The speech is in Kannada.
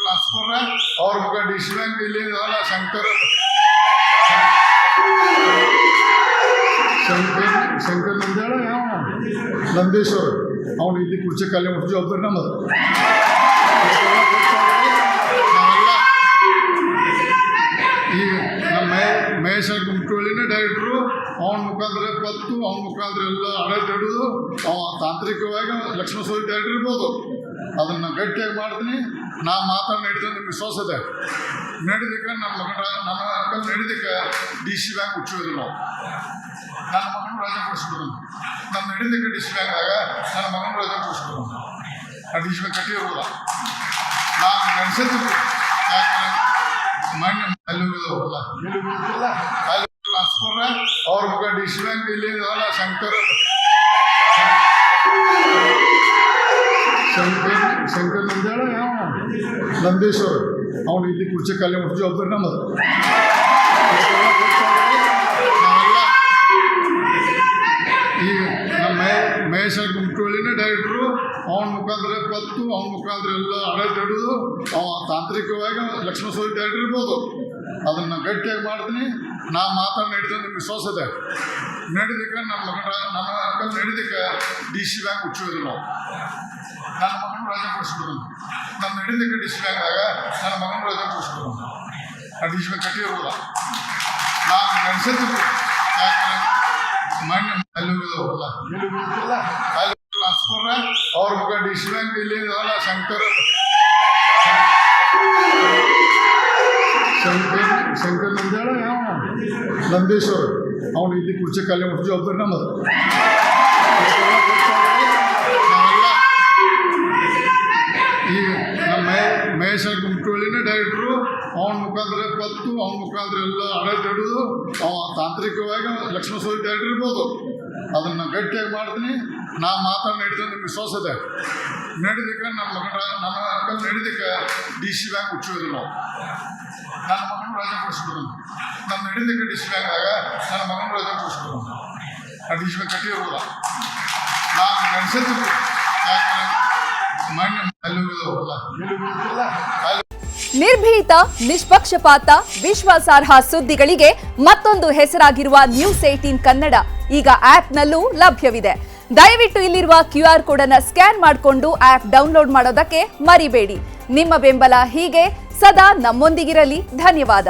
ट्रांसफर है और उनका डीसी बैंक के लिए वाला शंकर ನಂಜಾಳ ಯಾವ ನಂದೇಶ್ವರ ಅವನು ಇಲ್ಲಿ ಕುರ್ಚಿ ಖಾಲಿ ಮುಟ್ಟು ಜವಾಬ್ದಾರಿ ನಮ್ಮದು. ಈಗ ನಮ್ಮ ಮಹೇಶ್ ಗುಂಟುಳ್ಳಿನ ಡೈರೆಕ್ಟ್ರು ಅವನ ಮುಖಾಂತರ ಪತ್ತು ಅವನ ಮುಖಾಂತರ ಎಲ್ಲ ಆಡಳಿತ ಹಿಡಿದು ಅವ ತಾಂತ್ರಿಕವಾಗಿ ಲಕ್ಷ್ಮಣ ಸೋದಿ ಡೈರೆಕ್ಟರ್ ಇರ್ಬೋದು. ಅದನ್ನು ಗಟ್ಟಿಯಾಗಿ ಮಾಡ್ತೀನಿ. ನಾ ಮಾತಾಡಿ ನಡೀತೀನಿ, ನಿಮ್ಗೆ ವಿಶ್ವಾಸ ಇದೆ. ನಡೆದಕ್ಕೆ ನನ್ನ ಮಕ್ಕಳು ನಡೆದಕ್ಕೆ DC ಬ್ಯಾಂಕ್ ಮುಚ್ಚೋದು ನಾವು. ನನ್ನ ಮಗನ ರಜೆ ಕೊಡಿಸ್ಬಿಡೋದು. ನಮ್ಮ ನಡೆದಕ್ಕೆ DC ಬ್ಯಾಂಕ್ದಾಗ ನನ್ನ ಮಗನ ರಜೆ ಕೊಡಿಸ್ಬಿಡೋದು. ಆ DC ಬ್ಯಾಂಕ್ ಕಟ್ಟಿರೋಲ್ಲ ನಾನು ನೆನೆಸಿದ್ದು. ಯಾಕಂದ್ರೆ ಮಾನ್ಯ ಅಲ್ಲಿಲ್ಲ ಅಲ್ಲಿ ಟ್ರಾನ್ಸ್ಫರ್ है और उनका डीसी बैंक के लिए वाला शंकर ನಂಜಾಳ ಯಾವ ನಂದೇಶ್ವರ ಅವನು ಇಲ್ಲಿ ಕುರ್ಚಿ ಖಾಲಿ ಮುಟ್ಟು ಜವಾಬ್ದಾರಿ ನಮ್ಮದು. ಈಗ ನಮ್ಮ ಮಹೇಶ್ ಗುಂಟುಳ್ಳಿನ ಡೈರೆಕ್ಟ್ರು ಅವನ ಮುಖಾಂತರ ಪತ್ತು ಅವನ ಮುಖಾಂತರ ಎಲ್ಲ ಆಡಳಿತ ಹಿಡಿದು ಅವ ತಾಂತ್ರಿಕವಾಗಿ ಲಕ್ಷ್ಮಣ ಸೋದಿ ಡೈರೆಕ್ಟರ್ ಇರ್ಬೋದು. ಅದನ್ನು ಗಟ್ಟಿಯಾಗಿ ಮಾಡ್ತೀನಿ. ನಾ ಮಾತಾಡಿ ನಡೀತೀನಿ, ನಿಮ್ಗೆ ವಿಶ್ವಾಸ ಇದೆ. ನಡೆದಕ್ಕೆ ನನ್ನ ಮಕ್ಕಳು ನಡೆದಕ್ಕೆ DC ಬ್ಯಾಂಕ್ ಮುಚ್ಚೋದು ನಾವು. ನನ್ನ ಮಗನ ರಜೆ ಕೊಡಿಸ್ಬಿಡೋದು. ನಮ್ಮ ನಡೆದಕ್ಕೆ DC ಬ್ಯಾಂಕ್ದಾಗ ನನ್ನ ಮಗನ ರಜೆ ಕೊಡಿಸ್ಬಿಡೋದು. ಆ DC ಬ್ಯಾಂಕ್ ಕಟ್ಟಿರೋಲ್ಲ ನಾನು ನೆನೆಸಿದ್ದು. ಯಾಕಂದ್ರೆ ಮಾನ್ಯ ಅಲ್ಲಿಲ್ಲ ಅಲ್ಲಿ ट्रांसफर है और उनका डीसी बैंक के लिए वाला शंकर ನಂಜಾಳ ಯಾವ ನಂದೇಶ್ವರ ಅವನು ಇಲ್ಲಿ ಕುರ್ಚಿ ಖಾಲಿ ಮುಟ್ಟು ಜವಾಬ್ದಾರಿ ನಮ್ಮದು. ಈಗ ನಮ್ಮ ಮಹೇಶ್ ಗುಂಟುಳ್ಳಿನ ಡೈರೆಕ್ಟ್ರು ಅವನ ಮುಖಾಂತರ ಪತ್ತು ಅವನ ಮುಖಾಂತರ ಎಲ್ಲ ಆಡಳಿತ ಹಿಡಿದು ಅವ ತಾಂತ್ರಿಕವಾಗಿ ಲಕ್ಷ್ಮಣ ಸೋದಿ ಡೈರೆಕ್ಟರ್ ಇರ್ಬೋದು. ಅದನ್ನು ಗಟ್ಟಿಯಾಗಿ ಮಾಡ್ತೀನಿ. ನಾ ಮಾತಾಡಿ ನಡೀತೀನಿ, ನಿಮ್ಗೆ ವಿಶ್ವಾಸ ಇದೆ. ನಡೆದಕ್ಕೆ ನನ್ನ ಮಕ್ಕಳು ನಡೆದಕ್ಕೆ DC ಬ್ಯಾಂಕ್ ಮುಚ್ಚೋದು ನಾವು. ನನ್ನ ಮಗನ ರಜೆ ಕೊಡಿಸ್ಬಿಡೋದು. ನಮ್ಮ ನಡೆದಕ್ಕೆ DC ಬ್ಯಾಂಕ್ದಾಗ ನನ್ನ ಮಗನ ರಜೆ ಕೊಡಿಸ್ಬಿಡೋದು. ಆ DC ಬ್ಯಾಂಕ್ ಕಟ್ಟಿರೋಲ್ಲ ನಾನು ನೆನೆಸಿದ್ದು. ಯಾಕಂದ್ರೆ ಮಾನ್ಯ ಅಲ್ಲಿಲ್ಲ ನಿರ್ಭೀತ, ನಿಷ್ಪಕ್ಷಪಾತ, ವಿಶ್ವಾಸಾರ್ಹ ಸುದ್ದಿಗಳಿಗೆ ಮತ್ತೊಂದು ಹೆಸರಾಗಿರುವ News18 ಕನ್ನಡ ಈಗ ಆಪ್ನಲ್ಲೂ ಲಭ್ಯವಿದೆ. ದಯವಿಟ್ಟು ಇಲ್ಲಿರುವ QR ಕೋಡ್ ಅನ್ನು ಸ್ಕ್ಯಾನ್ ಮಾಡಿಕೊಂಡು ಆಪ್ ಡೌನ್ಲೋಡ್ ಮಾಡೋದಕ್ಕೆ ಮರಿಬೇಡಿ. ನಿಮ್ಮ ಬೆಂಬಲ ಹೀಗೆ ಸದಾ ನಮ್ಮೊಂದಿಗಿರಲಿ. ಧನ್ಯವಾದ.